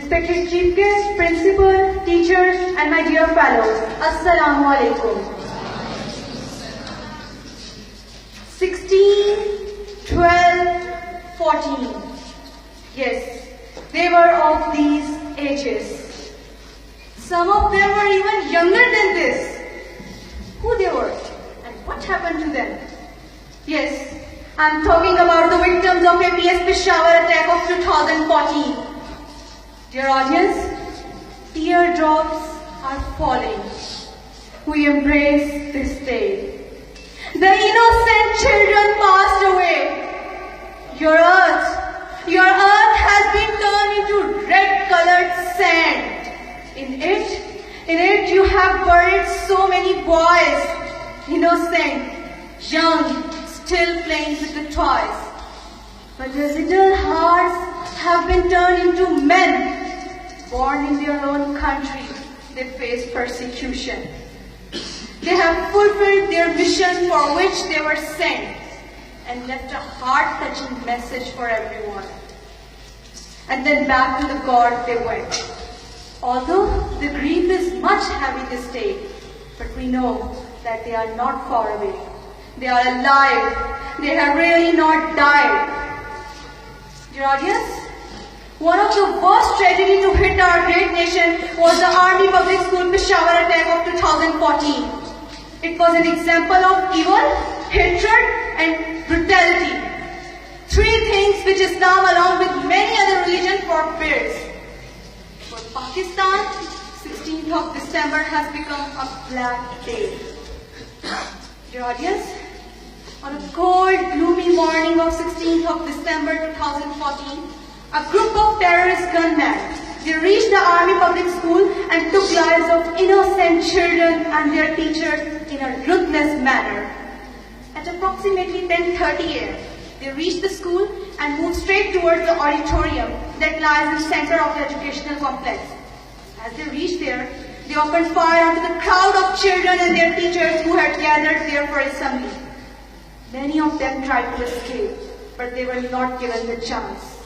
respected chief guest, principal, teachers, and my dear fellows, Assalamu alaikum. 16, 12, 14. Yes, they were of these ages. Some of them were even younger than this. Who they were and what happened to them? Yes, I'm talking about the victims of APS Peshawar attack of 2014. Dear audience, teardrops are falling. We embrace this day. The innocent children passed away. Your earth has been turned into red-colored sand. In it you have buried so many boys, innocent, young, still playing with the toys. But their little hearts have been turned into men, born in their own country. They face persecution. They have fulfilled their mission for which they were sent and left a heart-touching message for everyone. And then back to the God they went. Although the grief is much heavy this day, but we know that they are not far away. They are alive. They have really not died. Dear audience, one of the worst tragedies to hit our great nation was the Army Public School Peshawar attack of 2014. It was an example of evil, hatred, and brutality. Three things which Islam, along with many other religions, forbids. For Pakistan, 16th of December has become a black day. Dear audience, on a cold, gloomy morning of 16th of December 2014, a group of terrorist gunmen, they reached the Army Public School and took lives of innocent children and their teachers in a ruthless manner. At approximately 10:30 a.m., they reached the school and moved straight towards the auditorium that lies in the center of the educational complex. As they reached there, they opened fire onto the crowd of children and their teachers who had gathered there for assembly. Many of them tried to escape, but they were not given the chance.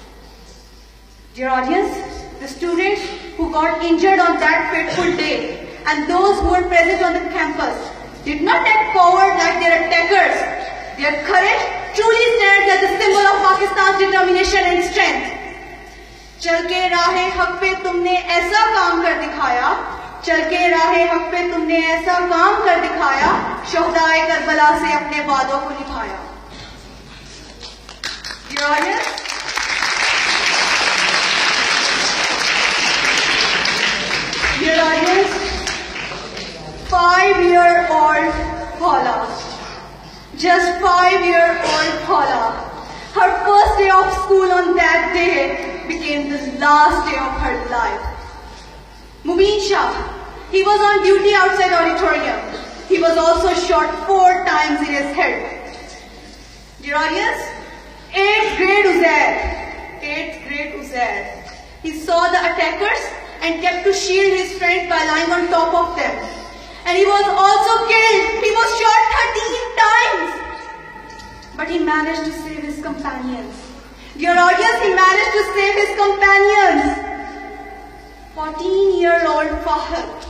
Dear audience, the students who got injured on that fateful day and those who were present on the campus did not act forward like their attackers. Their courage truly stands as a symbol of Pakistan's determination and strength. चल के राहे हक पे तुमने ऐसा काम कर दिखाया, चल के राहे हक पे तुमने ऐसा काम कर दिखाया, शोहदाए करबला से अपने वादों को निभाया. Dear audience, dear audience, 5-year-old Paula, just 5-year-old Paula, her first day of school on that day became the last day of her life. Mubin Shah, he was on duty outside auditorium. He was also shot 4 times in his head. Dear audience, 8th grade Uzair, he saw the attackers and kept to shield his friends by lying on top of them. And he was also killed. He was shot 13 times. But he managed to save his companions. Dear audience, he managed to save his companions. 14-year-old Fahad,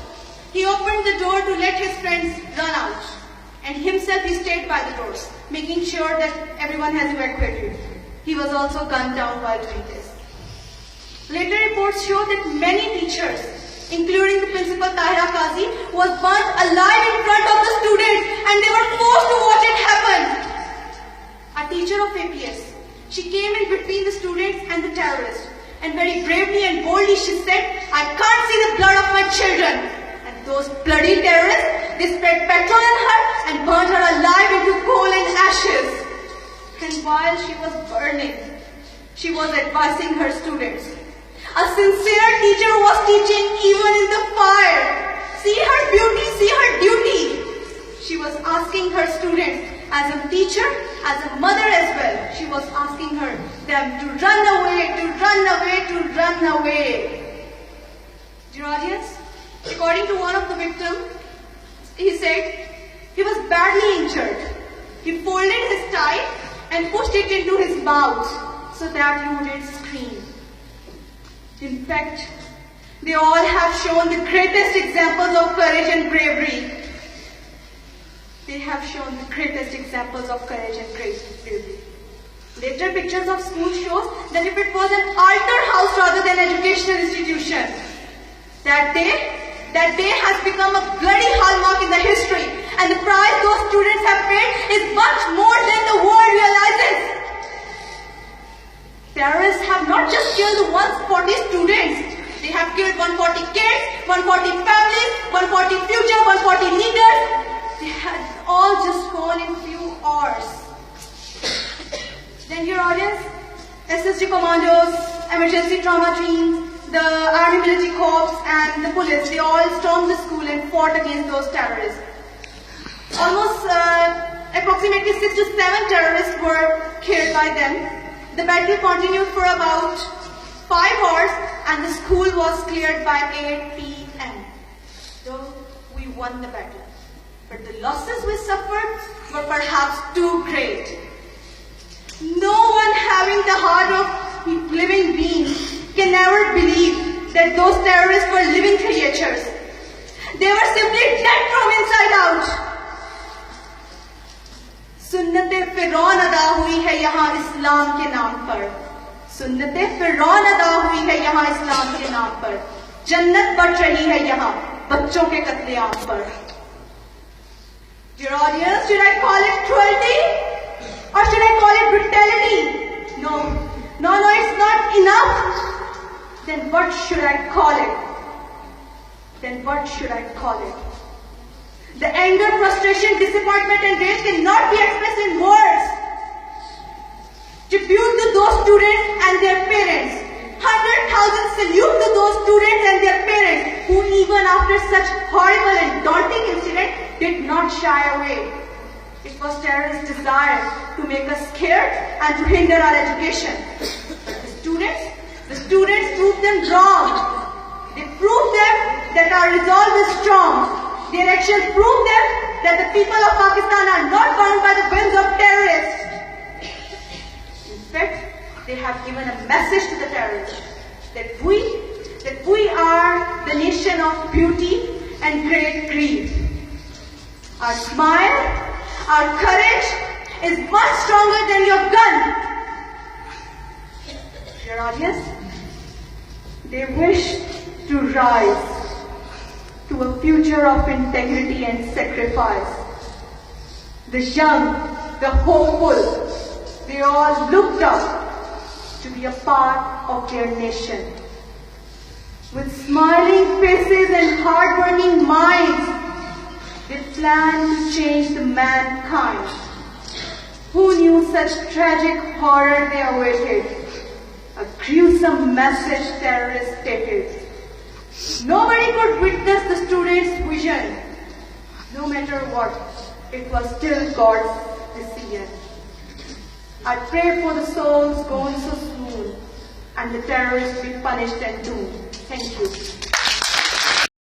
he opened the door to let his friends run out. And himself he stayed by the doors, making sure that everyone has evacuated. He was also gunned down while doing this. Later reports show that many teachers, including the principal Tahira Qazi, was burnt alive in front of the students and they were forced to watch it happen. A teacher of APS, she came in between the students and the terrorists and very bravely and boldly she said, I can't see the blood of my children. And those bloody terrorists, they spread petrol on her and burned her alive into coal and ashes. And while she was burning, she was advising her students. A sincere teacher was teaching even in the fire. See her beauty, see her duty. She was asking her students, as a teacher, as a mother as well, she was asking them to run away, to run away, to run away. Dear audience, according to one of the victims, he said he was badly injured. He folded his tie and pushed it into his mouth so that he wouldn't scream. In fact, They all have shown the greatest examples of courage and bravery. They have shown the greatest examples of courage and bravery. Later pictures of school shows that if it was an altar house rather than educational institution, that day has become a bloody hallmark in the history, and the price those students have paid is much more than the world realizes. Terrorists have not just killed 140 students, they have killed 140 kids, 140 families, 140 future, 140 leaders. They had all just gone in few hours. Then your audience, SSG commandos, emergency trauma teams, the army military corps and the police, they all stormed the school and fought against those terrorists. Almost approximately 6 to 7 terrorists were killed by them. The battle continued for about 5 hours and the school was cleared by 8 p.m. Though we won the battle. But the losses we suffered were perhaps too great. No one having the heart of living beings can ever believe that those terrorists were living creatures. They were simply dead from inside out. सुन्नते फिरौन अदा हुई है यहाँ इस्लाम के नाम पर. सुन्नते फिरौन अदा हुई है यहाँ इस्लाम के नाम पर. जन्नत बच रही है यहाँ बच्चों के कत्लेआम पर. Dear audience, should I call it cruelty or should I call it brutality? No, it's not enough. Then what should I call it? The anger, frustration, disappointment and rage cannot be expressed in words. Tribute to those students and their parents. 100,000 salute to those students and their parents who even after such horrible and daunting incident did not shy away. It was terrorists' desire to make us scared and to hinder our education. But the students proved them wrong. They proved them that our resolve is strong. Their actions prove them that the people of Pakistan are not bound by the whims of terrorists. In fact, they have given a message to the terrorists that we are the nation of beauty and great greed. Our smile, our courage is much stronger than your gun. Your audience, they wish to rise to a future of integrity and sacrifice. The young, the hopeful, they all looked up to be a part of their nation. With smiling faces and hard-working minds, they planned to change the mankind. Who knew such tragic horror they awaited? A gruesome message terrorists stated. Nobody could witness the students' vision. No matter what, it was still God's decision. I pray for the souls gone so soon and the terrorists be punished and doomed. Thank you.